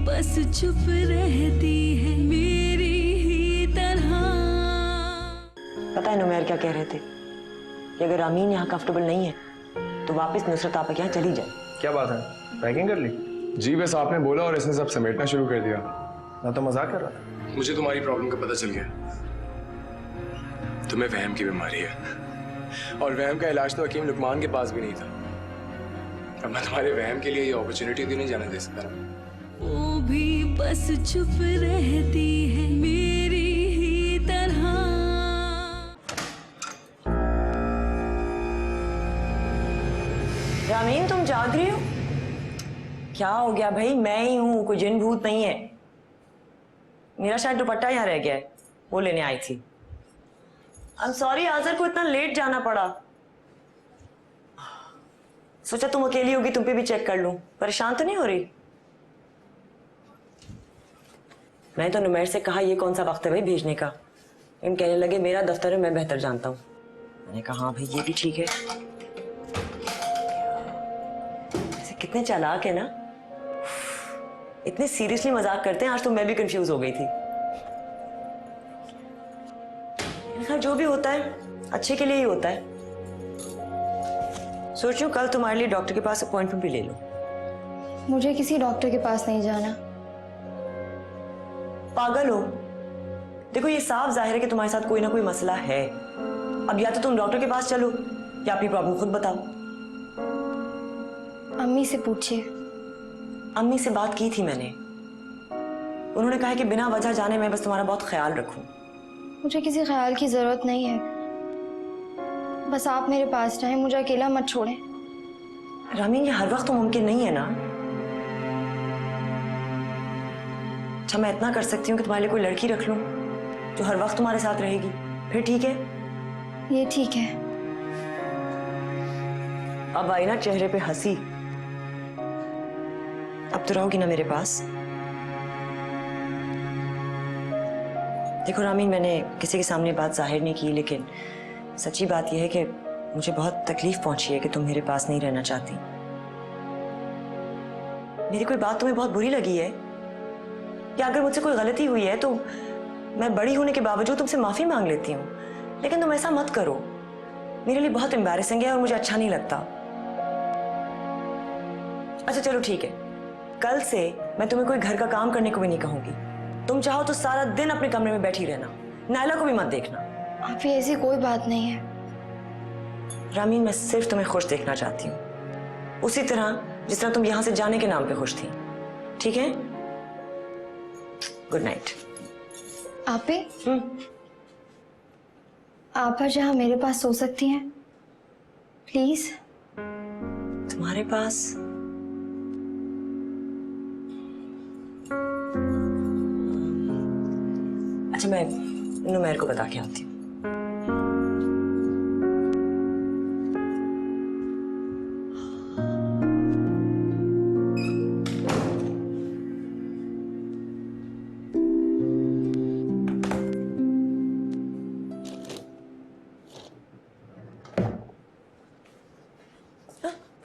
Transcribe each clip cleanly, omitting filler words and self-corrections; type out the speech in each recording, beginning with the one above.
बस चुप रहती है मेरी ही तरह। पता है नुमैर क्या कह रहे थे कि अगर अमीन यहाँ कंफर्टेबल नहीं है तो वापस नुसरत आपा के यहाँ चली जाए। क्या बात है, पैकिंग कर ली? जी बस आपने बोला और इसने सब समेटना शुरू कर दिया। मैं तो मजाक कर रहा था। मुझे तुम्हारी प्रॉब्लम का पता चल गया। तुम्हें वहम की बीमारी है और वहम का इलाज तो हकीम लुकमान के पास भी नहीं था। अब मैं तुम्हारे वहम के लिए ये अपॉर्चुनिटी भी नहीं जाने दे सकता। वो भी बस चुप रहती है मेरी ही तरह। रामीन तुम जाग रही हो? क्या हो गया भाई? मैं ही हूँ, कोई जिन भूत नहीं है। मेरा शायद दुपट्टा यहाँ रह गया है, वो लेने आई थी। आई एम सॉरी आज़र को इतना लेट जाना पड़ा। सोचा तुम अकेली होगी, तुम पे भी चेक कर लूं। परेशान तो नहीं हो रही? मैंने तो नुमैर से कहा ये कौन सा वक्त है भाई भेजने का। इन कहने लगे मेरा दफ्तर है, मैं बेहतर जानता हूँ। मैंने कहा हाँ भाई ये भी ठीक है। ऐसे कितने चालाक है ना, इतने सीरियसली मजाक करते हैं। आज तो मैं भी कंफ्यूज हो गई थी। जो भी होता है अच्छे के लिए ही होता है। सोचूं कल तुम्हारे लिए डॉक्टर के पास अपॉइंटमेंट भी ले लूं। मुझे किसी डॉक्टर के पास नहीं जाना। पागल हो? देखो ये साफ जाहिर है कि तुम्हारे साथ कोई ना कोई मसला है। अब या तो तुम डॉक्टर के पास चलो या अपनी प्रॉब्लम खुद बताओ। अम्मी से पूछिए। अम्मी से बात की थी मैंने, उन्होंने कहा कि बिना वजह जाने मैं बस तुम्हारा बहुत ख्याल रखूं। मुझे किसी ख्याल की जरूरत नहीं है, बस आप मेरे पास रहें, मुझे अकेला मत छोड़ें। रामीन ये हर वक्त तो मुमकिन नहीं है ना। अच्छा मैं इतना कर सकती हूँ कि तुम्हारे लिए कोई लड़की रख लूं जो हर वक्त तुम्हारे साथ रहेगी, फिर ठीक है? ये ठीक है। अब आई ना चेहरे पे हंसी। अब तो रहोगी ना मेरे पास? देखो रामीन मैंने किसी के सामने बात जाहिर नहीं की, लेकिन सच्ची बात यह है कि मुझे बहुत तकलीफ पहुंची है कि तुम मेरे पास नहीं रहना चाहती। मेरी कोई बात तुम्हें बहुत बुरी लगी है या अगर मुझसे कोई गलती हुई है तो मैं बड़ी होने के बावजूद तुमसे माफी मांग लेती हूँ, लेकिन तुम ऐसा मत करो। मेरे लिए बहुत एम्बैरेसिंग है और मुझे अच्छा नहीं लगता। अच्छा चलो ठीक है, कल से मैं तुम्हें कोई घर का काम करने को भी नहीं कहूंगी। तुम चाहो तो सारा दिन अपने कमरे में बैठी रहना, नायला को भी मत देखना। आप ऐसी कोई बात नहीं है। रामीन मैं सिर्फ तुम्हें खुश देखना kचाहती हूँ, उसी तरह जिस तरह तुम यहां से जाने के नाम पे खुश थी। ठीक है? Good night. आपे आप जहां मेरे पास सो सकती हैं प्लीज। तुम्हारे पास? अच्छा मैं नुमैर को बता के आती हूँ।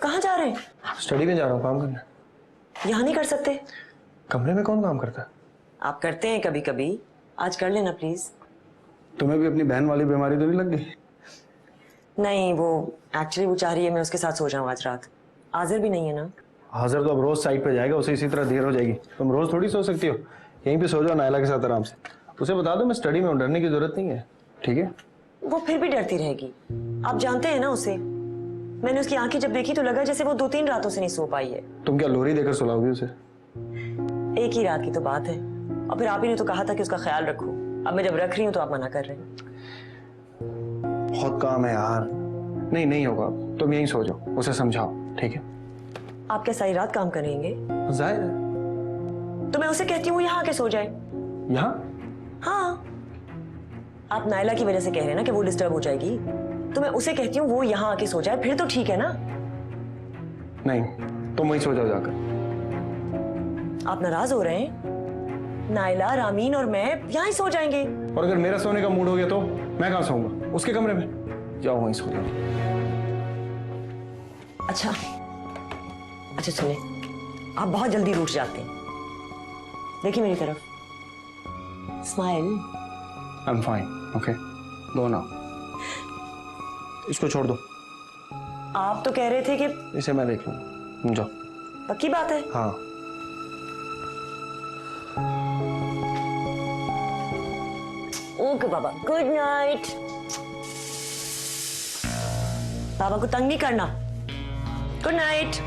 कहाँ जा रहे हैं? स्टडी में जा रहा हूँ, काम करने। यहाँ नहीं कर सकते? कमरे में कौन काम करता है? आप करते हैं कभी कभी, आज कर लेना प्लीज। तुम्हें भी अपनी बहन वाली बीमारी तो नहीं लग गई? नहीं वो एक्चुअली वो चाह रही है मैं उसके साथ सो जाऊं आज रात। आज़र भी नहीं है ना। हाजिर तो अब रोज साइड पे जाएगा, उसे इसी तरह देर हो जाएगी। तुम रोज थोड़ी सो सकती हो, यहीं पे सो जाओ नायला के साथ आराम से। उसे बता दो मैं स्टडी में हूं, डरने की जरूरत नहीं है। ठीक है? वो फिर भी डरती रहेगी, आप जानते हैं ना उसे। मैंने उसकी आंखें जब देखी तो लगा जैसे वो 2-3 रातों से नहीं सो पाई है। तुम क्या लोरी देकर सुलाओगी उसे? एक ही रात की तो बात है, और फिर आप ही ने तो कहा था कि उसका ख्याल रखो। अब मैं जब रख रही हूँ तो आप मना कर रहे हैं। बहुत काम है यार। नहीं नहीं होगा, तुम यहीं सो जाओ, उसे समझाओ। ठीक है? आप क्या सारी रात काम करेंगे? जाहिर है। तो मैं उसे कहती हूँ यहाँ आके सो जाए। यहाँ? हाँ, आप नायला की वजह से कह रहे हैं ना कि वो डिस्टर्ब हो जाएगी, तो मैं उसे कहती हूँ वो यहाँ आके सो जाए, फिर तो ठीक है ना? नहीं, तुम वहीं सो जाओ जाकर। आप नाराज हो रहे हैं? नायला, रामीन और मैं यहाँ ही सो जाएंगे। और अगर मेरा सोने का मूड हो गया तो मैं कहाँ सोऊंगा? उसके कमरे में। जाओ वहीं सो जाओ। अच्छा सुने, आप बहुत जल्दी रूठ जाते हैं। देखिए मेरी तरफ, smile. I am fine, okay, go now. इसको छोड़ दो। आप तो कह रहे थे कि इसे मैं देख लूंगा, तुम जाओ। पक्की बात है? हाँ। ओके बाबा, गुड नाइट। बाबा को तंग नहीं करना। Good night.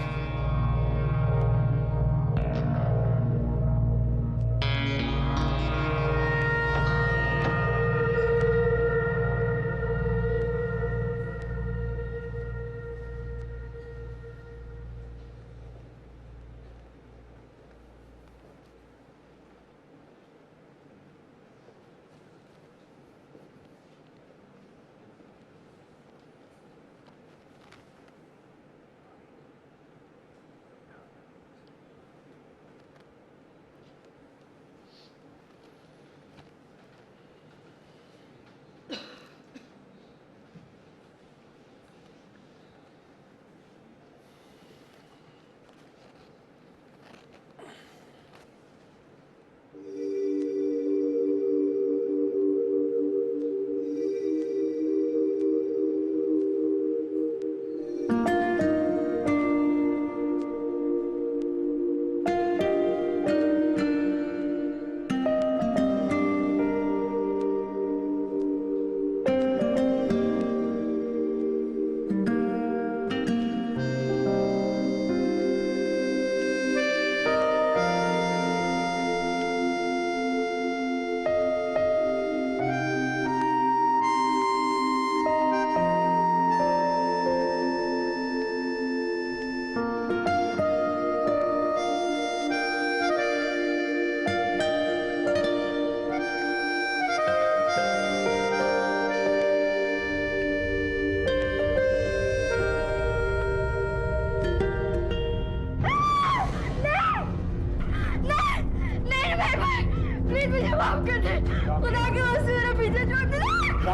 प्लीज मुझे माफ कर दे, खुदा के वास्ते मेरा पीछे छोड़ दे।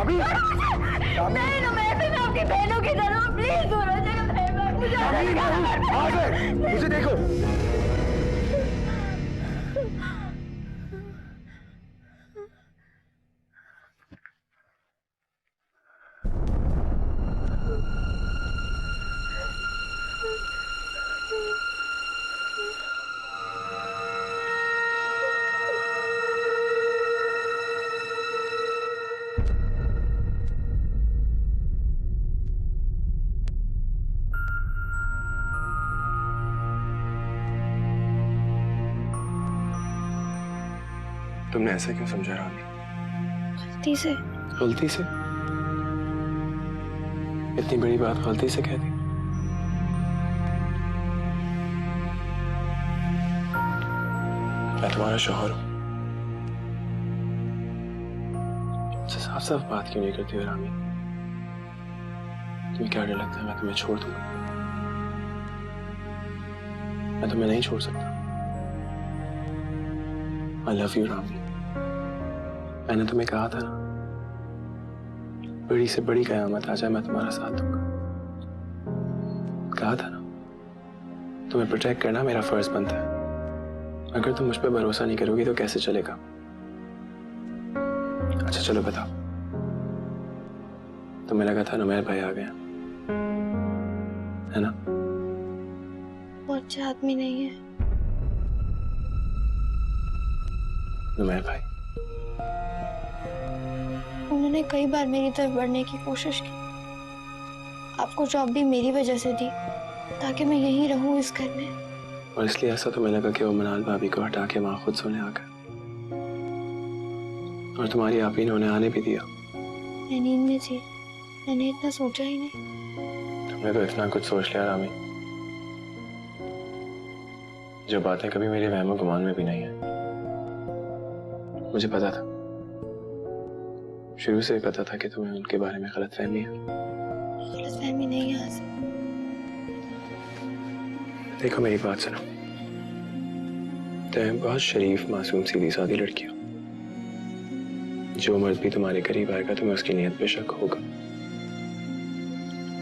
नहीं ना, मैं भी आपकी बहनों की तरह हूँ, प्लीज दोनों जगह मुझे मुझे देखो। तुमने ऐसा क्यों समझा रानी? गलती से। गलती से? इतनी बड़ी बात गलती से कह दी? मैं तुम्हारा शौहर हूं। मुझसे साफ साफ बात क्यों नहीं करती हो रानी? तुम्हें क्या डर लगता है मैं तुम्हें छोड़ दूंगा? मैं तुम्हें नहीं छोड़ सकता। I love you Rami. मैंने तुम्हें कहा था ना, बड़ी से बड़ी कयामत आ जाए मैं तुम्हारा साथ दूंगा। कहा था ना, तुम्हें प्रोटेक्ट करना मेरा फर्ज बनता है। अगर तुम मुझ पर भरोसा नहीं करोगी तो कैसे चलेगा? अच्छा चलो बताओ, तुम्हें लगा था नुमैर भाई आ गया है ना? वो अच्छा आदमी नहीं है। नुमैर भाई उन्होंने कई बार मेरी तरफ बढ़ने की कोशिश की। आपको जॉब भी मेरी वजह से दी ताकि मैं यहीं रहूं इस घर में। और इसलिए ऐसा तुम्हें लगा कि वो मनाल भाभी को हटा के वहां खुद सोने आ गए, और तुम्हारी आप ही ने उन्हें आने भी दिया। मैं नींद में थी, मैंने इतना सोचा ही नहीं। तुमने तो इतना कुछ सोच लिया रामी, जो बातें कभी मेरे वहम गुमान में भी नहीं है। मुझे पता था, शुरू से पता था कि तुम्हें उनके बारे में गलतफहमी है। गलतफहमी नहीं है आसिफ। देखो मेरी बात सुनो, तुम बहुत शरीफ मासूम सीधी सादी लड़की हो। जो मर्द भी तुम्हारे करीब आएगा तुम्हें उसकी नीयत पे शक होगा,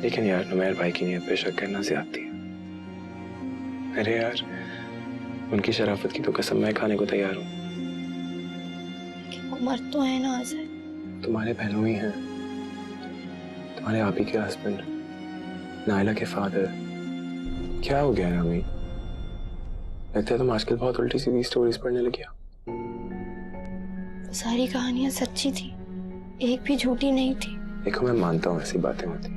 लेकिन यार नुमैर भाई की नीयत पे शक करना ज्यादती है। अरे यार, उनकी शराफत की तो कसम मैं खाने को तैयार हूँ। वो मर्द तो है ना अजय। तुम्हारे पहलू ही हैं, तुम्हारे आप ही के हस्बैंड, नायला के फादर। क्या हो गया रामी? लगता है तुम आजकल बहुत उल्टी सीधी स्टोरीज पढ़ने लगी हो। सारी कहानियां सच्ची थी, एक भी झूठी नहीं थी। देखो मैं मानता हूँ ऐसी बातें होती,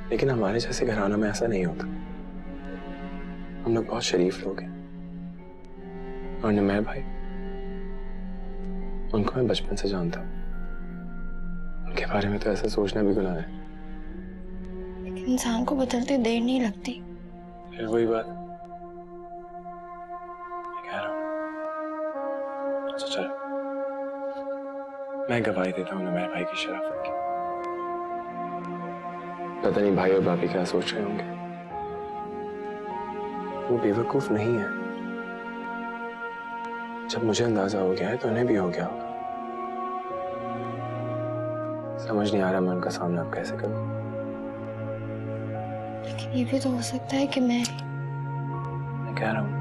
लेकिन हमारे जैसे घरानों में ऐसा नहीं होता। हम लोग बहुत शरीफ लोग हैं। और नुमैर भाई, उनको मैं बचपन से जानता हूँ। उनके बारे में तो ऐसा सोचना भी गुनाह है। लेकिन इंसान को बदलते देर नहीं लगती। फिर वही बात मैं कह रहा हूँ। अच्छा चलो, मैं गवाही देता हूँ नुमैर भाई की शराफत की। पता नहीं भाई और भाभी क्या सोच रहे होंगे। वो बेवकूफ नहीं है। जब मुझे अंदाजा हो गया है तो उन्हें भी हो गया होगा। समझ नहीं आ रहा मैं उनका सामना अब कैसे करूं। लेकिन ये भी तो हो सकता है कि मैं कह रहा हूं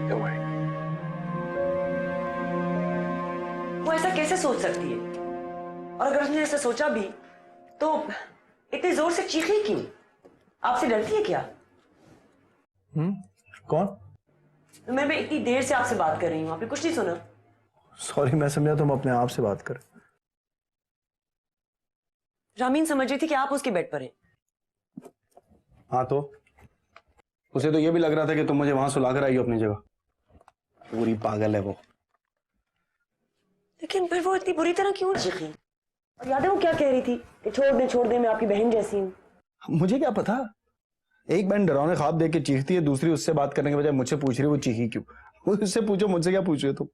don't worry। वो ऐसा कैसे सोच सकती है? और अगर उसने ऐसा सोचा भी तो इतनी जोर से चीखी क्यों? आपसे डरती है क्या? कौन? मैं इतनी देर से आपसे बात कर रही हूँ, आपने कुछ नहीं सुना? सॉरी, मैं समझा तुम अपने आप से बात कर। रामीन समझ रही थी कि आप उसके बेड पर हैं। हाँ तो उसे तो ये भी लग रहा था कि तुम मुझे वहां सुलाकर आई हो अपनी जगह। पूरी पागल है वो। लेकिन फिर वो इतनी बुरी तरह क्यों चीखी? और याद है वो क्या कह रही थी कि छोड़ दे मैं आपकी बहन जैसी हूँ। मुझे क्या पता, एक बहन डरावने ख्वाब देख के चीखती है, दूसरी उससे बात करने के बजाय मुझसे पूछ रही है वो चीखी क्यों। उससे पूछो, मुझसे क्या पूछ रहे हो तुम?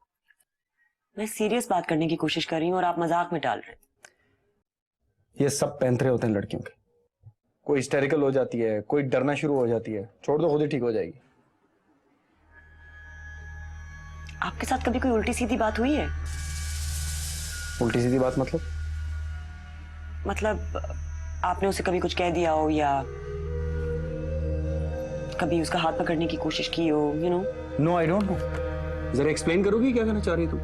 मैं सीरियस बात करने की कोशिश कर रही हूँ और आप मजाक में टाल रहे हैं। ये सब पैंतरे होते हैं लड़कियों के। कोई हिस्टेरिकल हो जाती है, कोई डरना शुरू हो जाती है, छोड़ दो खुद ही ठीक हो जाएगी। आपके साथ कभी कोई उल्टी सीधी बात हुई है? उल्टी सीधी बात मतलब? मतलब आपने उसे कभी कुछ कह दिया हो या कभी उसका हाथ पकड़ने की कोशिश की हो, you know? No, I don't know. जरा एक्सप्लेन करोगी क्या कहना चाह रही तुम?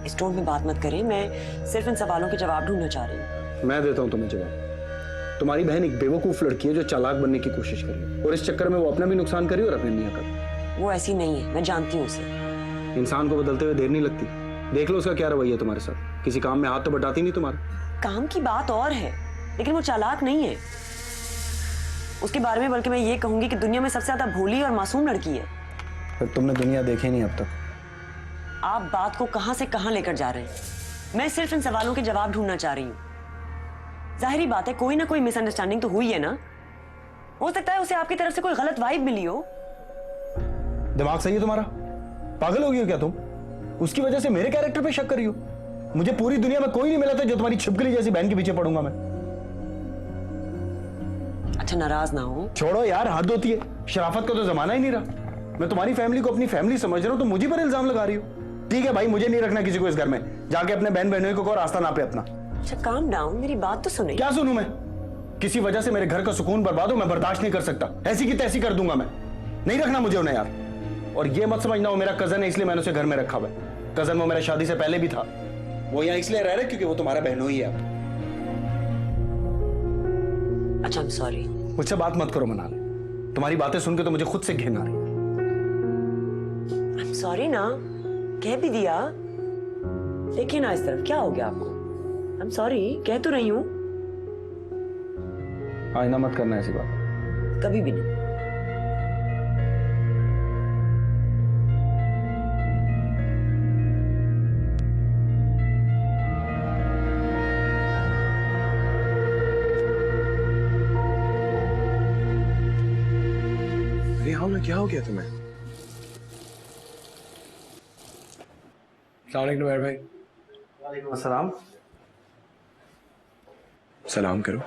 इस टोन में बात मत करें, मैं सिर्फ इन सवालों के जवाब ढूंढना चाह रही हूँ। मैं देता हूं तुम्हें जवाब। तुम्हारी बहन एक बेवकूफ लड़की है जो चालाक बनने की कोशिश कर रही है और इस चक्कर में वो अपना भी नुकसान करी और अपने मियां का। वो ऐसी नहीं है, मैं जानती हूँ उसे। इंसान को बदलते हुए देर नहीं लगती। देख लो उसका क्या रवैया है तुम्हारे साथ। किसी काम में हाथ तो बटाती नहीं तुम्हारा। काम की बात और है, लेकिन वो चालाक नहीं है। उसके बारे में बल्कि मैं ये कहूंगी कि दुनिया में सबसे ज्यादा भोली और मासूम लड़की है। फिर तुमने दुनिया देखी नहीं अब तक। आप बात को कहां से कहां लेकर जा रहे हैं? मैं सिर्फ इन सवालों के जवाब ढूंढना चाह रही हूँ। जाहिरी बात है कोई ना कोई मिसअंडरस्टैंडिंग तो हुई है ना। हो सकता है उसे आपकी तरफ से कोई गलत वाइब मिली हो। दिमाग सही है तुम्हारा? पागल हो गई हो क्या तुम? उसकी वजह से मेरे कैरेक्टर पे शक कर रही हो? मुझे पूरी दुनिया में कोई नहीं मिला था जो तुम्हारी छिपकली जैसी बहन के पीछे पड़ूंगा मैं। अच्छा नाराज ना हो। छोड़ो यार, हद होती है। शराफत का तो जमाना ही नहीं रहा। मैं तुम्हारी फैमिली को अपनी फैमिली समझ रहा हूं तो मुझे पर इल्जाम लगा रही हो। ठीक है भाई, मुझे नहीं रखना किसी को इस घर में। जाके अपने बहन बहनों को रास्ता नापे अपना। अच्छा काम डाउन, मेरी बात तो सुने। क्या सुनूं मैं? किसी वजह से मेरे घर का सुकून बर्बाद हो मैं बर्दाश्त नहीं कर सकता। ऐसी की तैसी कर दूंगा मैं। नहीं रखना मुझे उन्हें यार। और ये मत समझना वो मेरा कजन है इसलिए मैंने उसे घर में रखा हुआ है। कजन वो मेरा शादी से पहले भी था। वो यहाँ इसलिए रह रहा है क्योंकि वो तुम्हारा बहनों ही है। अच्छा I'm sorry। मुझसे बात मत करो मनाल। तुम्हारी बातें सुन के तो मुझे खुद से घिन आ रही है। I'm sorry ना, कह भी दिया। देखिए ना इस तरफ, क्या हो गया आपको? I'm sorry, कह तो रही हूँ। आईना मत करना ऐसी बात। कभी भी नहीं। क्या हो गया तुम्हें? अस्सलाम वालेकुम भाई। वालेकुम अस्सलाम। सलाम करो।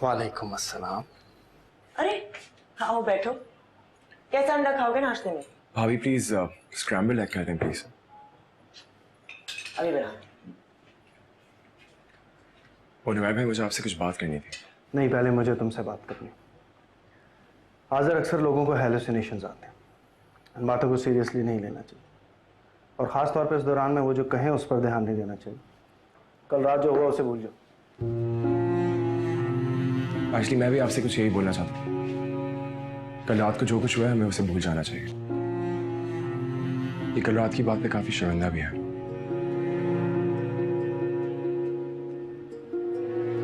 वालेकुम अस्सलाम। अरे आओ बैठो। कैसा अंडा खाओगे नाश्ते में? भाभी प्लीज स्क्रैम्बल एग कर दें प्लीज। अभी बना। और नुमैर भाई मुझे आपसे कुछ बात करनी थी। नहीं, पहले मुझे तुमसे बात करनी। हाजिर अक्सर लोगों को हेलुसिनेशंस आते हैं, इन बातों को सीरियसली नहीं लेना चाहिए, और ख़ास तौर पे इस दौरान में वो जो कहें उस पर ध्यान नहीं देना चाहिए। कल रात जो हुआ उसे भूल जाओ। एक्चुअली मैं भी आपसे कुछ यही बोलना चाहता हूँ। कल रात को जो कुछ हुआ है हमें उसे भूल जाना चाहिए। ये कल रात की बात पे काफी शर्मिंदा भी है,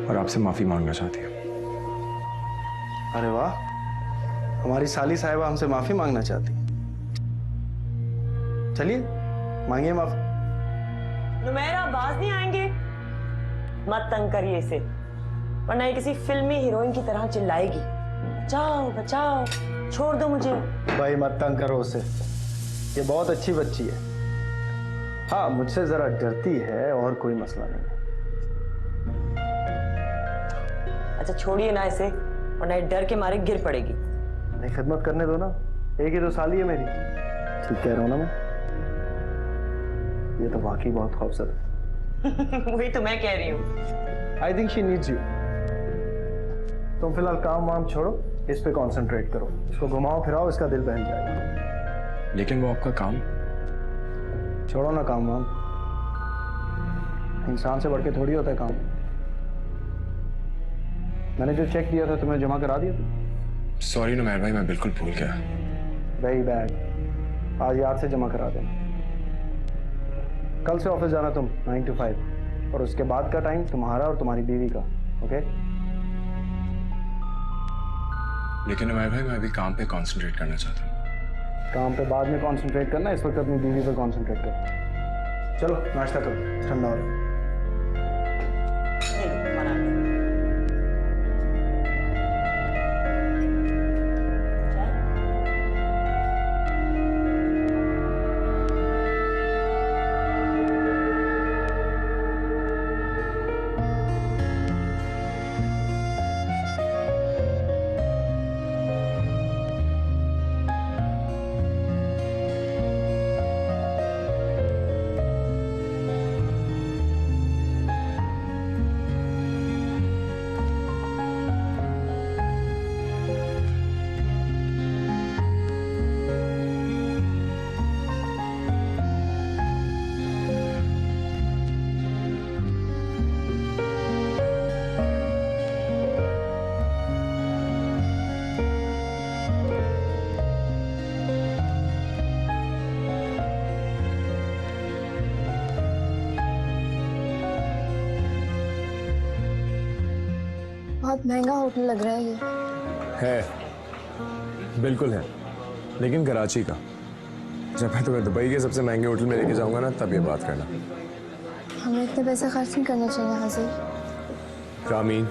और आपसे माफी मांगना चाहती हूँ। अरे वाह, हमारी साली साहिबा हमसे माफ़ी मांगना चाहती है। चलिए मांगिए माफ़ी। नुमैरा, आवाज नहीं आएंगे? मत तंग करिए इसे, वरना ये किसी फिल्मी हीरोइन की तरह चिल्लाएगी। बचाओ बचाओ, छोड़ दो मुझे। भाई मत तंग करो उसे, ये बहुत अच्छी बच्ची है। हाँ, मुझसे जरा डरती है और कोई मसला नहीं है। अच्छा छोड़िए ना इसे, वरना ये डर के मारे गिर पड़ेगी। नहीं, खिदमत करने दो ना, एक ही तो साली है मेरी। ठीक कह रहा हूँ ना मैं? ये तो वाकई बहुत खूबसूरत है। वही तो मैं कह रही हूँ। I think she needs you. तुम फिलहाल काम वाम छोड़ो, इस पे कंसंट्रेट करो, इसको घुमाओ फिराओ, इसका दिल बहल जाएगा। लेकिन वो आपका काम। छोड़ो ना काम वाम, इंसान से बढ़ के थोड़ी होता है काम। मैंने जो चेक दिया था तुम्हें जमा करा दिया था? सॉरी नुमैर भाई, मैं बिल्कुल भूल गया। वेरी बैड, आज याद से जमा करा देना। कल से ऑफिस जाना तुम 9 to 5, और उसके बाद का टाइम तुम्हारा और तुम्हारी बीवी का। ओके? लेकिन नुमैर भाई मैं अभी काम पे कंसंट्रेट करना चाहता हूँ। काम पे बाद में कंसंट्रेट करना, इस वक्त अपनी बीवी पे कंसंट्रेट करो। चलो नाश्ता करो, ठंडा हो रहा है। नहीं, मना नहीं। बहुत महंगा होटल लग रहा है ये। है, बिल्कुल है, लेकिन कराची का। जब मैं तुम्हें दुबई के सबसे महंगे होटल में लेके जाऊंगा ना, तब ये बात करना। हमें इतने पैसे खर्च नहीं करने चाहिए हाजिर। रामीन,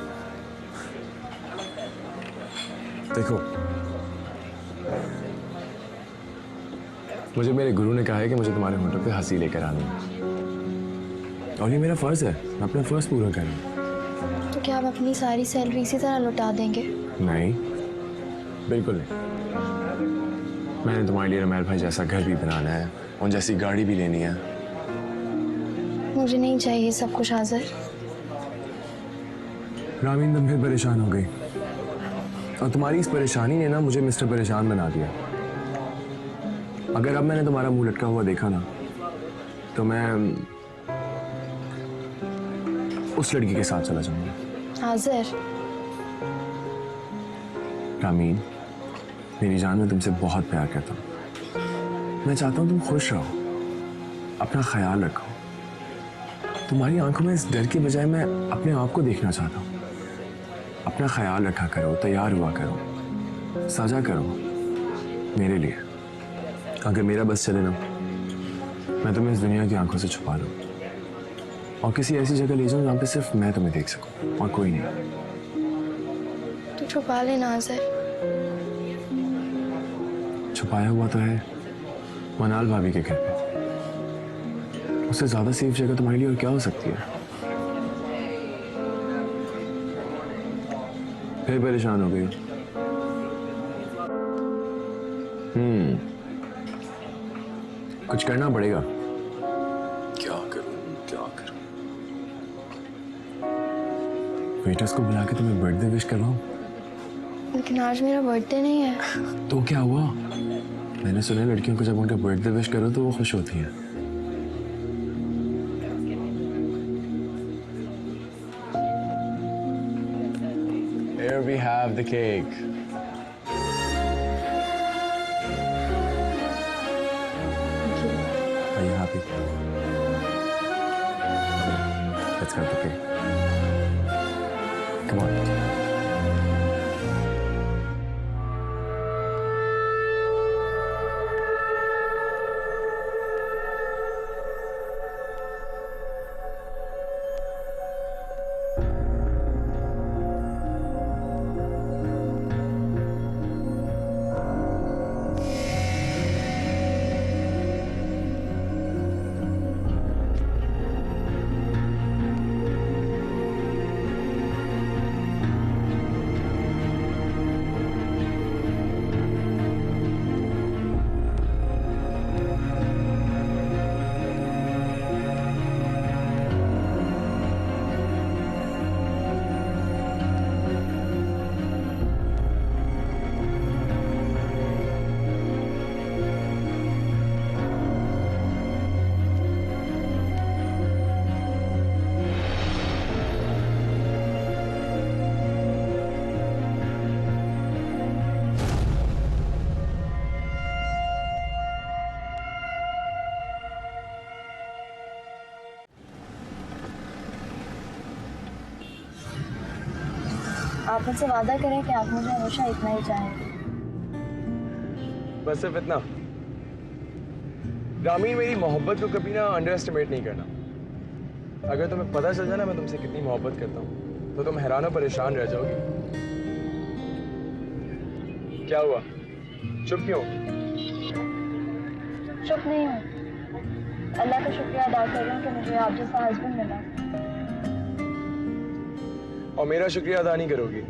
देखो, मुझे मेरे गुरु ने कहा है कि मुझे तुम्हारे होटल पे हंसी लेकर आनी है, और ये मेरा फर्ज है। मैं अपना फर्ज पूरा करूँ। तो क्या आप अपनी सारी सैलरी इसी तरह लौटा देंगे? नहीं, बिल्कुल नहीं। मैंने तुम्हारे लिए नुमैर भाई जैसा घर भी बनाना है, उन जैसी गाड़ी भी लेनी है। मुझे नहीं चाहिए सब कुछ हाजिर। रामीन, तुम फिर परेशान हो गई, और तुम्हारी इस परेशानी ने ना मुझे मिस्टर परेशान बना दिया। अगर अब मैंने तुम्हारा मुंह लटका हुआ देखा ना, तो मैं उस लड़की के साथ चला जाऊंगा। हाजिर, रामीन, मेरी जान, मैं तुमसे बहुत प्यार करता हूँ। मैं चाहता हूँ तुम खुश रहो, अपना ख्याल रखो। तुम्हारी आंखों में इस डर की बजाय मैं अपने आप को देखना चाहता हूँ। अपना ख्याल रखा करो, तैयार हुआ करो, सजा करो मेरे लिए। अगर मेरा बस चले ना, मैं तुम्हें इस दुनिया की आंखों से छुपा लूँ और किसी ऐसी जगह ले जाऊँ जहाँ पे सिर्फ मैं तुम्हें देख सकूँ और कोई नहीं। तो छुपा लेना हाजिर। छुपाया हुआ तो है मनाल भाभी के घर पे। उससे ज्यादा सेफ जगह तुम्हारे लिए और क्या हो सकती है? फिर परेशान हो गई। कुछ करना पड़ेगा। क्या करूं, क्या करूं? वेटर्स को बुला के तुम्हें बर्थडे विश करवाऊं? लेकिन आज मेरा बर्थडे नहीं है। तो क्या हुआ? मैंने सुना है लड़कियों को जब उनका बर्थडे विश करो तो वो खुश होती हैं। Here we have the cake. Are you happy? Let's cut the cake. Come on. आप मुझसे वादा करें कि आप मुझे हमेशा इतना ही चाहेंगे। बस सिर्फ इतना। रामीन, मेरी मोहब्बत को कभी ना अंडर एस्टिमेट नहीं करना। अगर तुम्हें पता चल जाए ना मैं तुमसे कितनी मोहब्बत करता हूँ तो तुम हैरान और परेशान रह जाओगी। क्या हुआ? चुप क्यों? चुप नहीं हूँ, अल्लाह का शुक्रिया अदा कर रही हूँ कि मुझे आप जैसा हस्बैंड मिला। और मेरा शुक्रिया अदा नहीं करोगी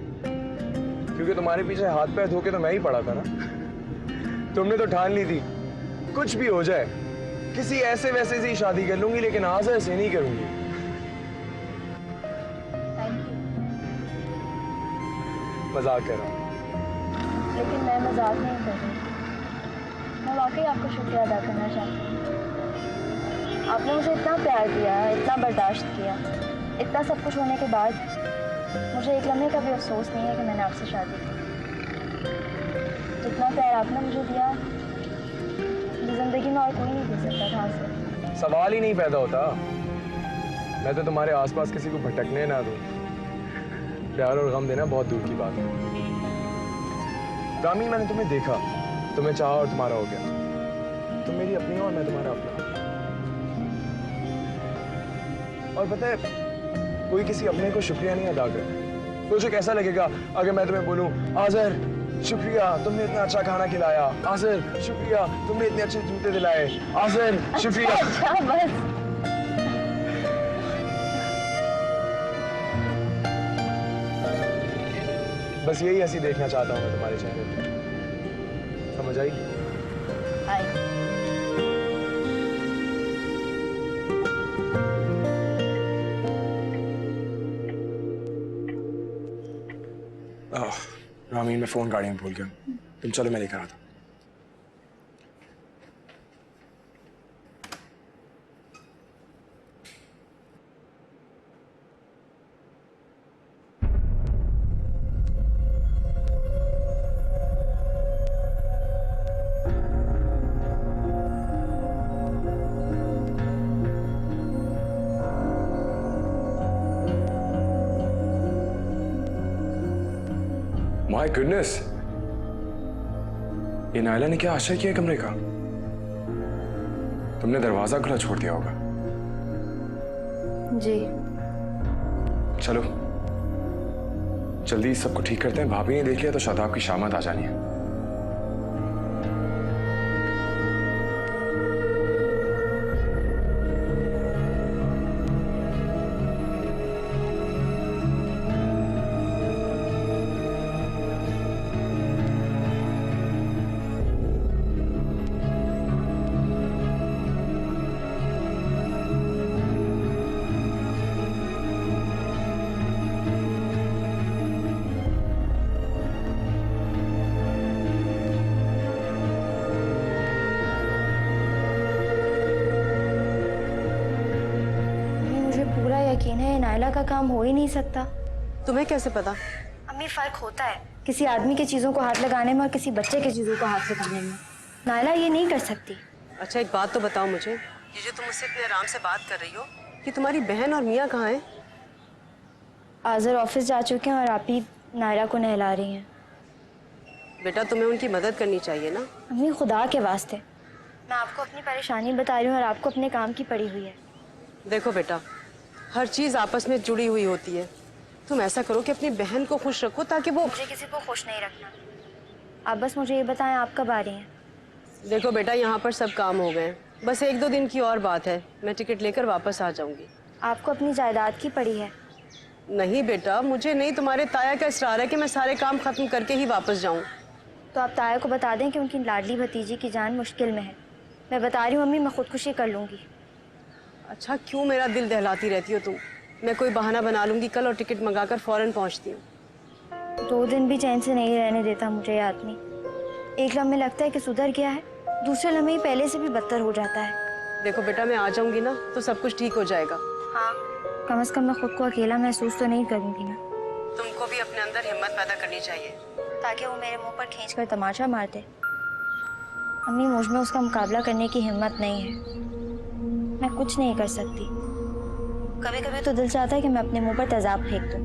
क्योंकि तुम्हारे पीछे हाथ पैर धो के तो मैं ही पड़ा था ना। तुमने तो ठान ली थी कुछ भी हो जाए किसी ऐसे वैसे से ही शादी कर लूंगी, लेकिन आज़र से नहीं करूंगी। Thank you. मजाक कर रहा हूँ। लेकिन मैं मजाक नहीं कर रही, मैं वाकई आपका शुक्रिया अदा करना चाहती हूँ। आपने मुझे इतना प्यार दिया, इतना बर्दाश्त किया, इतना सब कुछ होने के बाद मुझे एक लम्हे का भी अफसोस नहीं है कि मैंने आपसे शादी की। जितना प्यार आपने मुझे दिया ये जिंदगी में और कोई नहीं दे सकता था आपसे। सवाल ही नहीं पैदा होता। मैं तो तुम्हारे आसपास किसी को भटकने ना दूं। प्यार और गम देना बहुत दूर की बात है। रामी, मैंने तुम्हें देखा, तुम्हें चाहा और तुम्हारा हो गया। तुम मेरी अपनी हो और मैं तुम्हारा अपना। और पता है कोई किसी अपने को शुक्रिया नहीं अदा करे। सोचो कैसा लगेगा अगर मैं तुम्हें बोलूं, आज़र शुक्रिया तुमने इतना अच्छा खाना खिलाया, आज़र शुक्रिया तुमने इतने अच्छे जूते दिलाए, आज़र शुक्रिया। अच्छा बस। बस यही हंसी देखना चाहता हूँ मैं तुम्हारे चेहरे पे। समझ आई? आई। रामीन, मैं फोन गाड़ी में भूल गया। तुम चलो, मैं लेकर आता हूँ। माय गुडनेस, ये नायला ने क्या आश्चर्य किया कमरे का। तुमने दरवाजा खुला छोड़ दिया होगा। जी। चलो जल्दी सबको ठीक करते हैं। भाभी ने देख लिया तो शादाब की शामत आ जानी है। नायला का काम हो ही नहीं सकता। तुम्हें कैसे पता? अम्मी, फर्क होता है किसी आदमी की चीज़ों को हाथ लगाने में और किसी बच्चे की चीज़ों को हाथ लगाने में। नायला ये नहीं कर सकती। अच्छा एक बात तो बताओ मुझे, ये जो तुम मुझसे इतने आराम से बात कर रही हो, कि तुम्हारी बहन और मियाँ कहाँ हैं? आज़र ऑफिस जा चुके हैं और आप ही नायला को नहला रही हैं। बेटा तुम्हें उनकी मदद करनी चाहिए ना। अम्मी, खुदा के वास्ते, मैं आपको अपनी परेशानी बता रही हूँ और आपको अपने काम की पड़ी हुई है। देखो बेटा, हर चीज़ आपस में जुड़ी हुई होती है। तुम ऐसा करो कि अपनी बहन को खुश रखो ताकि वो... मुझे किसी को खुश नहीं रखना। आप बस मुझे ये बताएं, आप कब आ रही हैं? देखो बेटा, यहाँ पर सब काम हो गए, बस 1-2 दिन की और बात है, मैं टिकट लेकर वापस आ जाऊंगी। आपको अपनी जायदाद की पड़ी है। नहीं बेटा, मुझे नहीं, तुम्हारे ताया का इसरार है कि मैं सारे काम खत्म करके ही वापस जाऊं। तो आप ताया को बता दें कि उनकी लाडली भतीजी की जान मुश्किल में है। मैं बता रही हूँ अम्मी, मैं खुदकुशी कर लूँगी। अच्छा क्यों मेरा दिल दहलाती रहती हो तुम? मैं कोई बहाना बना लूंगी कल और टिकट मंगाकर फौरन पहुंचती हूँ। 2 दिन भी चैन से नहीं रहने देता मुझे ये आदमी। एक लम्हे लगता है कि सुधर गया है, दूसरे लम्हे ही पहले से भी बदतर हो जाता है। देखो बेटा, मैं आ जाऊंगी ना तो सब कुछ ठीक हो जाएगा। हाँ, कम से कम मैं खुद को अकेला महसूस तो नहीं करूँगी ना। तुमको भी अपने अंदर हिम्मत पैदा करनी चाहिए, ताकि वो मेरे मुंह पर खींचकर तमाचा मार दे। अम्मी, मुझ में उसका मुकाबला करने की हिम्मत नहीं है। मैं कुछ नहीं कर सकती। कभी कभी तो दिल चाहता है कि मैं अपने मुंह पर तेजाब फेंक दूं,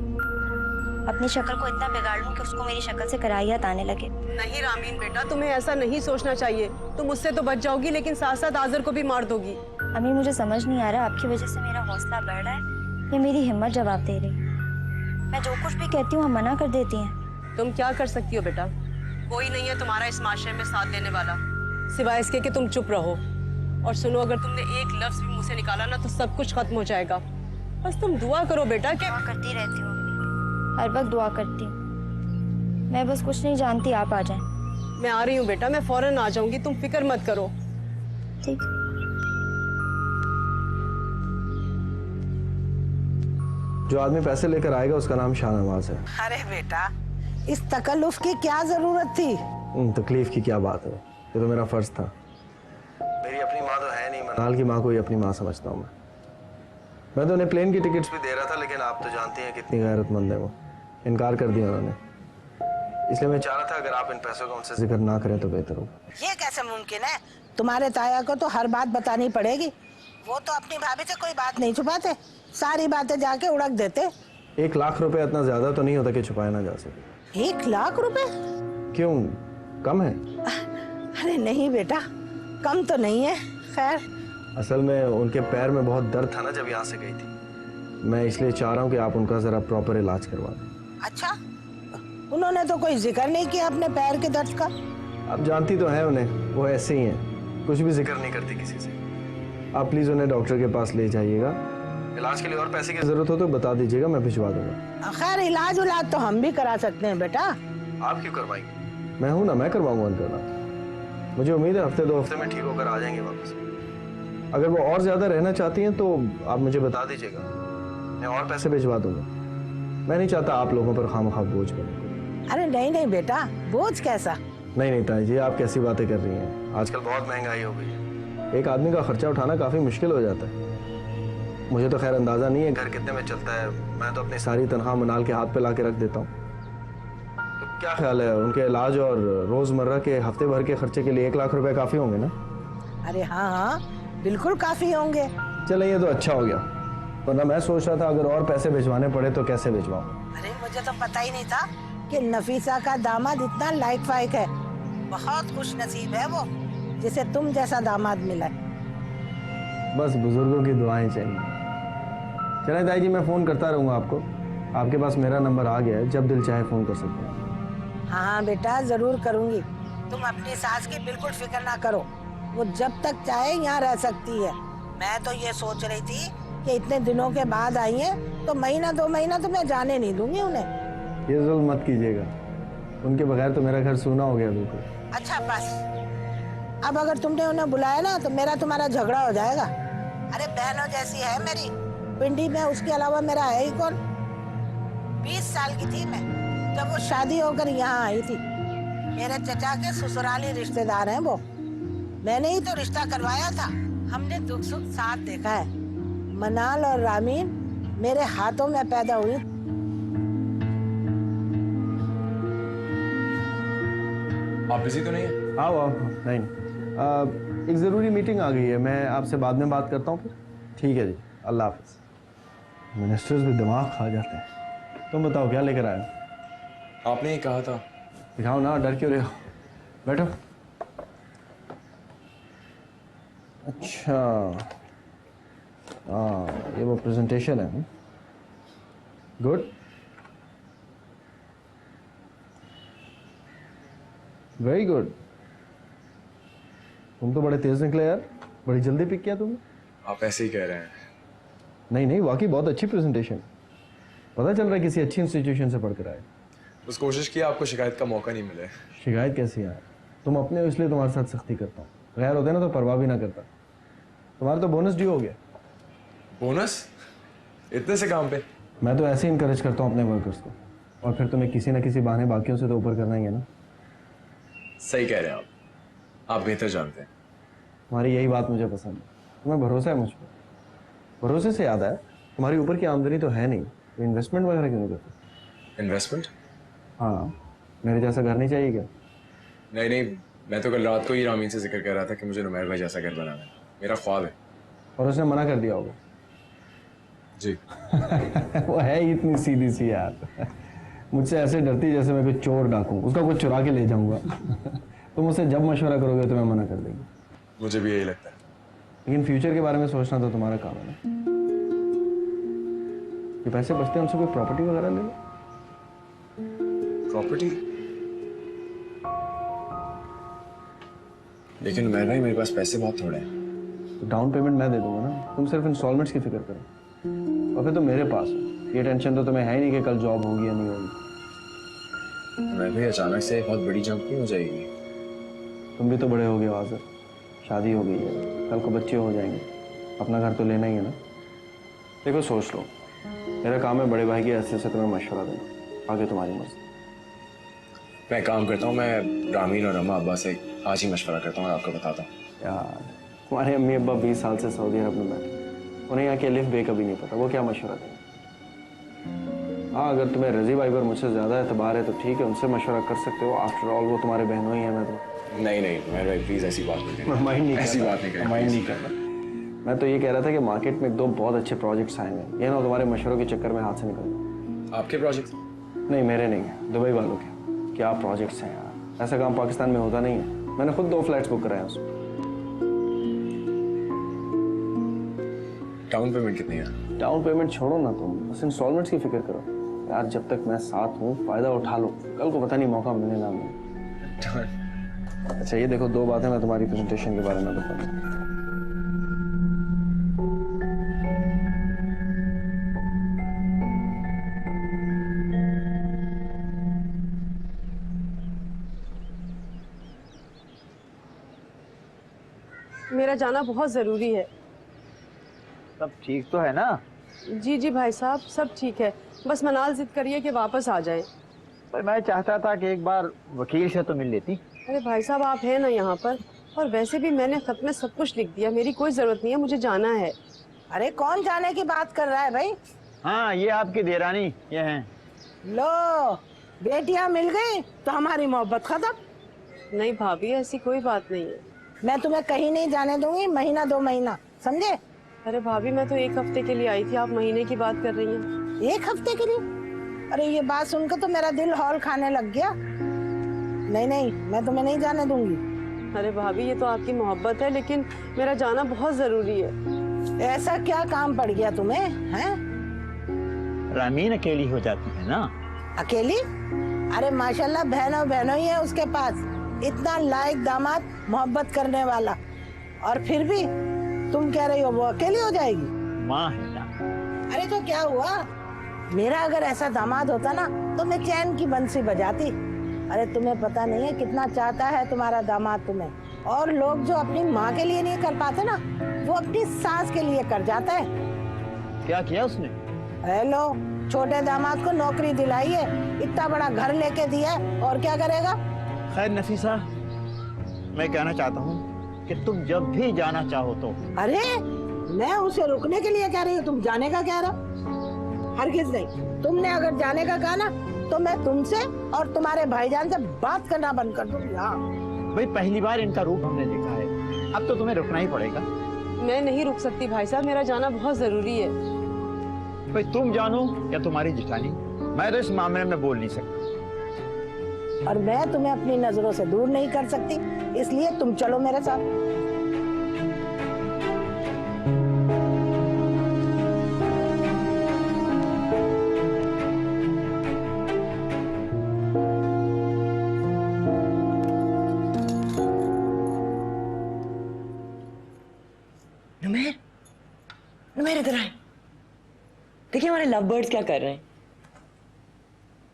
अपनी शक्ल को इतना बिगाड़ लूं कि उसको मेरी शक्ल से कराहियत आने लगे। नहीं रामीन बेटा, तुम्हें ऐसा नहीं सोचना चाहिए। तुम मुझसे तो बच जाओगी लेकिन साथ साथ आज़र को भी मार दोगी। अम्मी, मुझे समझ नहीं आ रहा आपकी वजह से मेरा हौसला बढ़ रहा है या मेरी हिम्मत जवाब दे रही। मैं जो कुछ भी कहती हूँ आप मना कर देती हैं। तुम क्या कर सकती हो बेटा? कोई नहीं है तुम्हारा इस माशरे में साथ देने वाला, सिवाय इसके कि तुम चुप रहो। और सुनो, अगर तुमने एक लफ्ज भी मुंह से निकाला ना तो सब कुछ खत्म हो जाएगा। बस तुम दुआ करो बेटा कि... दुआ करती रहती हूँ अम्मी, हर वक्त दुआ करती हूँ। मैं बस कुछ नहीं जानती, आप आ जाएं। मैं आ रही हूँ बेटा, मैं फौरन आ जाऊंगी, तुम फिक्र मत करो। ठीक। जो आदमी पैसे लेकर आएगा उसका नाम शाहनवाज है। अरे बेटा, इस तकल्लुफ की क्या जरूरत थी? तकलीफ की क्या बात है, ये तो मेरा फर्ज था। मेरी अपनी माँ तो है नहीं, मनाल की माँ को ही अपनी माँ समझता हूँ मैं तो उन्हें प्लेन की टिकट्स भी दे रहा था, लेकिन आप तो जानती हैं कितनी गैरतमंद है वो। इनकार कर दिया उन्होंने, इसलिए मैं चाह रहा था अगर आप इन पैसों का उनसे जिक्र ना करें तो बेहतर होगा। ये कैसे मुमकिन है? तुम्हारे ताया को तो हर बात बतानी पड़ेगी। वो तो अपनी भाभी से कोई बात नहीं छुपाते, सारी बातें जाके उड़क देते। 1 लाख रुपए इतना ज्यादा तो नहीं होता कि छुपाया ना जा सके। 1 लाख रुपए? क्यों, कम है? अरे नहीं बेटा, कम तो नहीं है। खैर, असल में उनके पैर में बहुत दर्द था ना जब यहाँ से गई थी। मैं इसलिए चाह रहा हूँ कि आप उनका जरा प्रॉपर इलाज करवा दें। अच्छा, उन्होंने तो कोई जिक्र नहीं किया अपने पैर के दर्द का। आप जानती तो हैं उन्हें, वो ऐसे ही हैं, कुछ भी जिक्र नहीं करती किसी से। आप प्लीज उन्हें डॉक्टर के पास ले जाइएगा। इलाज के लिए और पैसे की जरूरत हो तो बता दीजिएगा, मैं भिजवा दूंगा। खैर, इलाज उलाज तो हम भी करा सकते हैं बेटा। आप क्यों करवाएंगे? मैं हूं ना, मैं करवाऊंगा उनका इलाज। मुझे उम्मीद है 1-2 हफ्ते में ठीक होकर आ जाएंगे वापस। अगर वो और ज्यादा रहना चाहती हैं तो आप मुझे बता दीजिएगा, मैं और पैसे भिजवा दूंगा। मैं नहीं चाहता आप लोगों पर खामखा बोझ बने। अरे नहीं नहीं बेटा, बोझ कैसा? नहीं ताई जी, आप कैसी बातें कर रही हैं? आजकल बहुत महंगाई हो गई है, एक आदमी का खर्चा उठाना काफी मुश्किल हो जाता है। मुझे तो खैर अंदाजा नहीं है घर कितने में चलता है, मैं तो अपनी सारी तनख्वाह मनाल के हाथ पे ला के रख देता हूँ। तो क्या ख्याल है, उनके इलाज और रोजमर्रा के हफ्ते भर के खर्चे के लिए 1 लाख रुपए काफी होंगे ना? अरे हाँ हाँ, बिल्कुल काफी होंगे। चले, ये तो अच्छा हो गया, वरना मैं सोच रहा था अगर और पैसे भिजवाने पड़े तो कैसे भिजवाऊं। अरे मुझे तो पता ही नहीं था कि नफीसा का दामाद इतना लाइक फाइक है। बहुत खुश नसीब है वो, जिसे तुम जैसा दामाद मिला है। बस बुजुर्गों की दुआएं चाहिए। चले ताई जी, मैं फोन करता रहूंगा आपको, आपके पास मेरा नंबर आ गया है, जब दिल चाहे फोन कर सकते हैं। हाँ बेटा, जरूर करूंगी। तुम अपनी सास की बिल्कुल फिक्र ना करो, वो जब तक चाहे यहाँ रह सकती है। मैं तो ये सोच रही थी कि इतने दिनों के बाद आई है तो 1-2 महीना तो मैं जाने नहीं दूंगी उन्हें। ये जुल्म मत कीजिएगा, उनके बगैर तो मेरा घर सूना हो गया बिल्कुल। अच्छा बस, अब अगर तुमने उन्हें बुलाया ना तो मेरा तुम्हारा झगड़ा हो जाएगा। अरे बहनों जैसी है मेरी पिंडी में, उसके अलावा मेरा है ही कौन। 20 साल की थी मैं जब वो शादी होकर यहाँ आई थी। मेरे चचा के ससुराली रिश्तेदार हैं वो, मैंने ही तो रिश्ता करवाया था। हमने दुख सुख साथ देखा है। मनाल और रामीन मेरे हाथों में पैदा हुई। आप बिजी तो नहीं है? आओ आओ, नहीं एक ज़रूरी मीटिंग आ गई है, मैं आपसे बाद में बात करता हूँ फिर। ठीक है जी, अल्लाह हाफिज़। मिनिस्टर्स भी दिमाग खा जाते हैं। तुम बताओ क्या लेकर आए हो? आपने ही कहा था। दिखाओ ना, डर क्यों रहे हो? बैठो। अच्छा हाँ, ये वो प्रेजेंटेशन है। Good, very good. तुम तो बड़े तेज निकले यार, बड़ी जल्दी पिक किया तुमने। आप ऐसे ही कह रहे हैं। नहीं नहीं, वाकई बहुत अच्छी प्रेजेंटेशन। पता चल रहा है किसी अच्छी इंस्टीट्यूशन से पढ़कर आए। बस कोशिश की, आपको शिकायत का मौका नहीं मिले। शिकायत कैसी यार, तुम अपने हो इसलिए तुम्हारे साथ सख्ती करता हूँ, गैर होते ना तो परवाह भी ना करता। तुम्हारा तो बोनस ड्यू हो गया। बोनस? इतने से काम पे? मैं तो ऐसे ही इनकरेज करता हूँ अपने वर्कर्स को, और फिर तुम्हें किसी ना किसी बहाने बाकियों से तो ऊपर करना ही है ना। सही कह रहे हैं आप बेहतर जानते हैं। तुम्हारी यही बात मुझे पसंद है, तुम्हें भरोसा है मुझ पर। भरोसे से याद है, तुम्हारी ऊपर की आमदनी तो है नहीं, तो इन्वेस्टमेंट वगैरह क्यों नहीं करते? इन्वेस्टमेंट? हाँ, मेरे जैसा घर नहीं चाहिए क्या? नहीं नहीं, मैं तो कल रात को ही रामीन से जिक्र कर रहा था कि मुझे नुमैर भाई जैसा घर बनाना है, मेरा ख्वाब है। और उसने मना कर दिया होगा। जी। वो है ही इतनी सीधी सी यार, मुझसे ऐसे डरती जैसे मैं कोई चोर डाकू, उसका कुछ चुरा के ले जाऊंगा। तुम मुझसे जब मशवरा करोगे तो मैं मना कर देंगे। मुझे भी यही लगता है। लेकिन फ्यूचर के बारे में सोचना तो तुम्हारा काम है ना। ये पैसे बचते हैं, उनसे कोई प्रॉपर्टी वगैरह ले लो। प्रॉपर्टी? लेकिन नुमैर भाई, मेरे पास पैसे बहुत थोड़े हैं। तो डाउन पेमेंट मैं दे दूंगा ना, तुम सिर्फ इंस्टॉलमेंट्स की फिक्र करो। और फिर तो मेरे पास हो, ये टेंशन तो तुम्हें है ही नहीं कि कल जॉब होगी या नहीं होगी। नुमैर भाई, अचानक से बहुत बड़ी जंप नहीं हो जाएगी? तुम भी तो बड़े हो गए वाज़र, शादी हो गई है, कल को बच्चे हो जाएंगे, अपना घर तो लेना ही है ना। देखो सोच लो, मेरा काम है बड़े भाई की हैसियत से तुम्हें मशवरा देना, आगे तुम्हारी मर्जी। मैं काम करता हूँ, मैं रामीन और अम्मा अब्बा से आज ही मशवरा करता हूँ और आपको बताता हूँ। यार तुम्हारे अम्मी अब्बा 20 साल से सऊदी अरब में बैठे, उन्हें यहाँ के अलिफ बे कभी नहीं पता, वो क्या मशवरा दें। हाँ, अगर तुम्हें रजी भाई पर मुझसे ज़्यादा एतबार है तो ठीक है, उनसे मशवरा कर सकते हो। आफ्टर ऑल वो तुम्हारे बहनों ही है। मैं तो नहीं नहीं नुमैर भाई, प्लीज़ ऐसी बात नहीं करें। माइंड नहीं ऐसी बात नहीं करें, माइंड नहीं करना। मैं तो ये कह रहा था कि मार्केट में 2 बहुत अच्छे प्रोजेक्ट्स आए हैं, ये ना तुम्हारे मशवरों के चक्कर में हाथ से निकल जाए। आपके प्रोजेक्ट? नहीं, मेरे नहीं है, दुबई वालों के। क्या प्रोजेक्ट्स हैं यार, ऐसा काम पाकिस्तान में होता नहीं है। मैंने खुद 2 फ्लैट्स बुक कराए उसमें। डाउन पेमेंट कितनी है? डाउन पेमेंट छोड़ो ना तुम, बस इंस्टॉलमेंट्स की फिक्र करो यार। जब तक मैं साथ हूँ फायदा उठा लो, कल को पता नहीं मौका मिले ना मिले। अच्छा ये देखो, 2 बातें मैं तुम्हारी प्रेजेंटेशन के बारे में बताऊँ। मेरा जाना बहुत ज़रूरी है। सब ठीक तो है ना? जी जी भाई साहब, सब ठीक है, बस मनाल जिद करिए कि वापस आ जाए। पर मैं चाहता था कि एक बार वकील से तो मिल लेती। अरे भाई साहब, आप हैं ना यहाँ पर, और वैसे भी मैंने खत में सब कुछ लिख दिया, मेरी कोई ज़रूरत नहीं है, मुझे जाना है। अरे कौन जाने की बात कर रहा है भाई? हाँ, ये आपकी देरानी ये हैं। लो, बेटियां मिल गई तो हमारी मोहब्बत खत्म। नहीं भाभी, ऐसी कोई बात नहीं है। मैं तुम्हें कहीं नहीं जाने दूंगी, महीना 2 महीना, समझे? अरे भाभी, मैं तो 1 हफ्ते के लिए आई थी, आप महीने की बात कर रही हैं। 1 हफ्ते के लिए? अरे ये बात सुनकर तो मेरा दिल हौल खाने लग गया। नहीं नहीं, मैं तुम्हें नहीं जाने दूंगी। अरे भाभी, ये तो आपकी मोहब्बत है, लेकिन मेरा जाना बहुत ज़रूरी है। ऐसा क्या काम पड़ गया तुम्हें, हैं? रामीन अकेली हो जाती है ना। अकेली? अरे माशाल्लाह, बहनों बहनों ही है उसके पास, इतना लायक दामाद, मोहब्बत करने वाला, और फिर भी तुम कह रही हो वो अकेली हो जाएगी? माँ है ना। अरे तो क्या हुआ, मेरा अगर ऐसा दामाद होता ना तो मैं चैन की बंसी बजाती। अरे तुम्हें पता नहीं है कितना चाहता है तुम्हारा दामाद तुम्हें, और लोग जो अपनी माँ के लिए नहीं कर पाते ना, वो अपनी सास के लिए कर जाता है। क्या किया उसने? हेलो, छोटे दामाद को नौकरी दिलाई है, इतना बड़ा घर लेके दिया है, और क्या करेगा? खैर नफीसा, मैं कहना चाहता हूँ कि तुम जब भी जाना चाहो तो। अरे मैं उसे रुकने के लिए कह रही हूँ, तुम जाने का कह रहा? हरगिज नहीं। तुमने अगर जाने का कहा ना तो मैं तुमसे और तुम्हारे भाईजान से बात करना बंद कर दूंगी। हाँ भाई पहली बार इनका रूप हमने देखा है, अब तो तुम्हें रुकना ही पड़ेगा। मैं नहीं रुक सकती भाई साहब, मेरा जाना बहुत जरूरी है। भाई तुम जानो या तुम्हारी जिठानी, मैं तो इस मामले में बोल नहीं सकता। और मैं तुम्हें अपनी नजरों से दूर नहीं कर सकती, इसलिए तुम चलो मेरे साथ। नुमेर, नुमेर इधर आए। देखिए हमारे लव बर्ड्स क्या कर रहे हैं।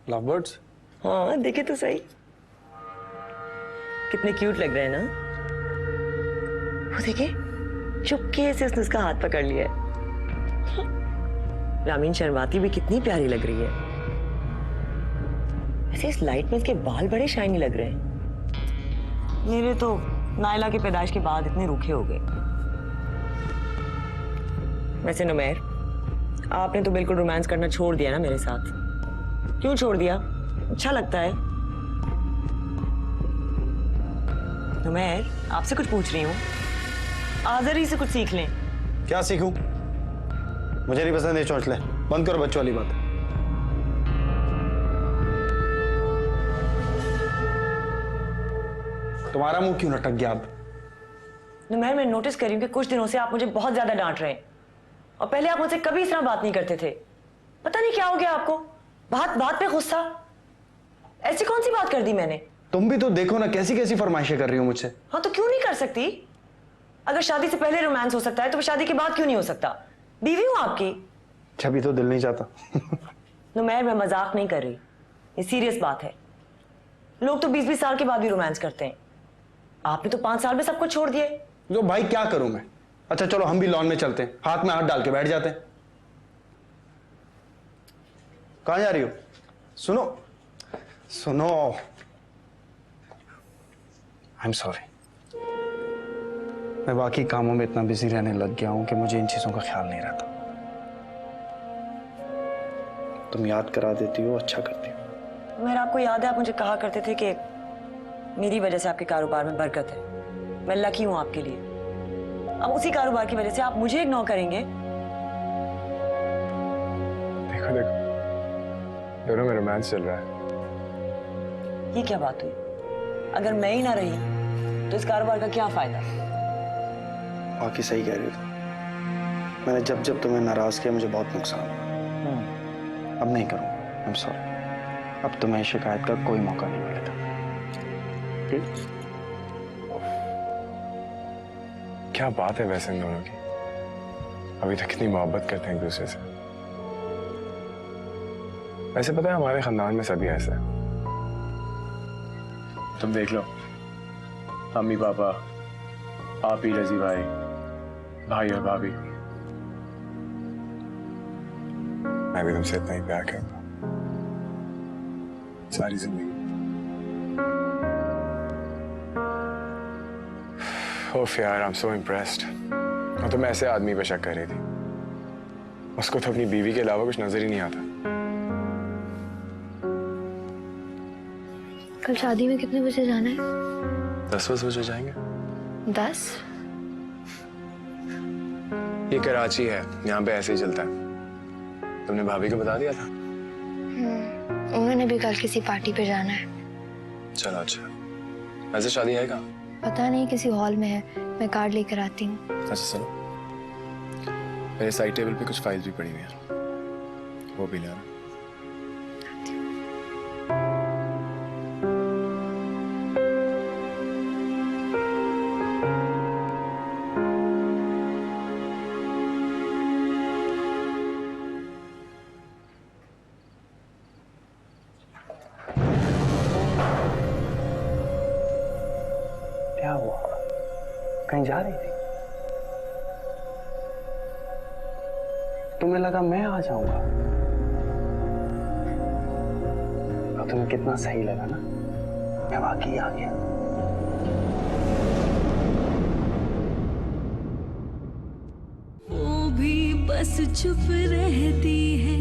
Love birds? हाँ देखे तो सही, कितने क्यूट लग रहे हैं ना। वो देखिए चुपके से उसने उसका हाथ पकड़ लिया है। रामीन शर्माती भी कितनी प्यारी लग रही है। वैसे इस लाइट में इसके बाल बड़े शाइनी लग रहे हैं। मेरे तो नायला की पैदाइश के बाद इतने रूखे हो गए। वैसे नुमेर, आपने तो बिल्कुल रोमांस करना छोड़ दिया ना मेरे साथ। क्यों छोड़ दिया? अच्छा लगता है? नुमेर, आपसे कुछ पूछ रही हूँ, आज़री से कुछ सीख लें। क्या सीखूं? मुझे नहीं पसंद ये चौंचले, बंद करो बच्चों वाली बात। तुम्हारा मुंह क्यों लटक गया अब? नुमेर, मैं नोटिस कर रही हूँ कि कुछ दिनों से आप मुझे बहुत ज्यादा डांट रहे हैं, और पहले आप मुझसे कभी इस तरह बात नहीं करते थे। पता नहीं क्या हो गया आपको, बात बात पे गुस्सा। ऐसी कौन सी बात कर दी मैंने? तुम भी तो देखो ना कैसी कैसी फरमाइशें कर रही हो मुझसे। हाँ तो क्यों नहीं कर सकती? अगर शादी से पहले रोमांस हो सकता है तो शादी के बाद क्यों नहीं हो सकता? बीवी हूं आपकी। अभी तो दिल नहीं चाहता। नुमेर, मैं मजाक नहीं कर रही, ये सीरियस बात है। लोग तो 20-20 साल के बाद भी रोमांस करते हैं, आपने तो 5 साल में सब कुछ छोड़ दिए। जो भाई क्या करूं मैं? अच्छा चलो हम भी लॉन में चलते हैं, हाथ में हाथ डाल के बैठ जाते हैं। कहां जा रही हो? सुनो सुनो, आई एम सॉरी, मैं बाकी कामों में इतना बिजी रहने लग गया हूं कि मुझे इन चीजों का ख्याल नहीं रहता। तुम याद करा देती हो, अच्छा करती हो। मेरा आपको याद है, आप मुझे कहा करते थे कि मेरी वजह से आपके कारोबार में बरकत है, मैं लकी हूं आपके लिए। अब उसी कारोबार की वजह से आप मुझे इग्नोर करेंगे? देखो देखो, दोनों में रोमांस चल रहा है। ये क्या बात हुई? अगर मैं ही ना रही तो इस कारोबार का क्या फायदा? बाकी सही कह रही हो। मैंने जब जब तुम्हें नाराज किया मुझे बहुत नुकसान हुआ। अब नहीं करूंगा, आई एम सॉरी। अब तुम्हें शिकायत का कोई मौका नहीं मिलेगा। ठीक? क्या बात है वैसे इन दोनों की, अभी तक कितनी मोहब्बत करते हैं एक दूसरे से। वैसे पता है हमारे खानदान में सभी ऐसे हैं। तुम देख लो, मम्मी पापा, आप ही, रजी भाई, भाई और भाभी। मैं भी तुमसे इतना ही प्यार करूंगा सारी जिंदगी। ओफ यार, आई एम सो इम्प्रेस्ड। और तुम ऐसे आदमी पे शक कर रही थी, उसको तो अपनी बीवी के अलावा कुछ नजर ही नहीं आता। कल शादी में कितने बजे जाना है? 10 बजे जाएंगे। 10? ये कराची है, यहाँ पे ऐसे ही चलता है। तुमने भाभी को बता दिया था? उन्होंने भी कल किसी पार्टी पे जाना है। चलो अच्छा। वैसे शादी है कहाँ? पता नहीं, किसी हॉल में है, मैं कार्ड लेकर आती हूँ। अच्छा चलो, मेरे साइड टेबल पे कुछ फाइल्स भी पड़ी हुई हैं, वो भी ले आना। क्या हुआ? कहीं जा रही थी? तुम्हें लगा मैं आ जाऊंगा? और तुम्हें कितना सही लगा ना, मैं वाकई आ गया। वो भी बस चुप रहती है,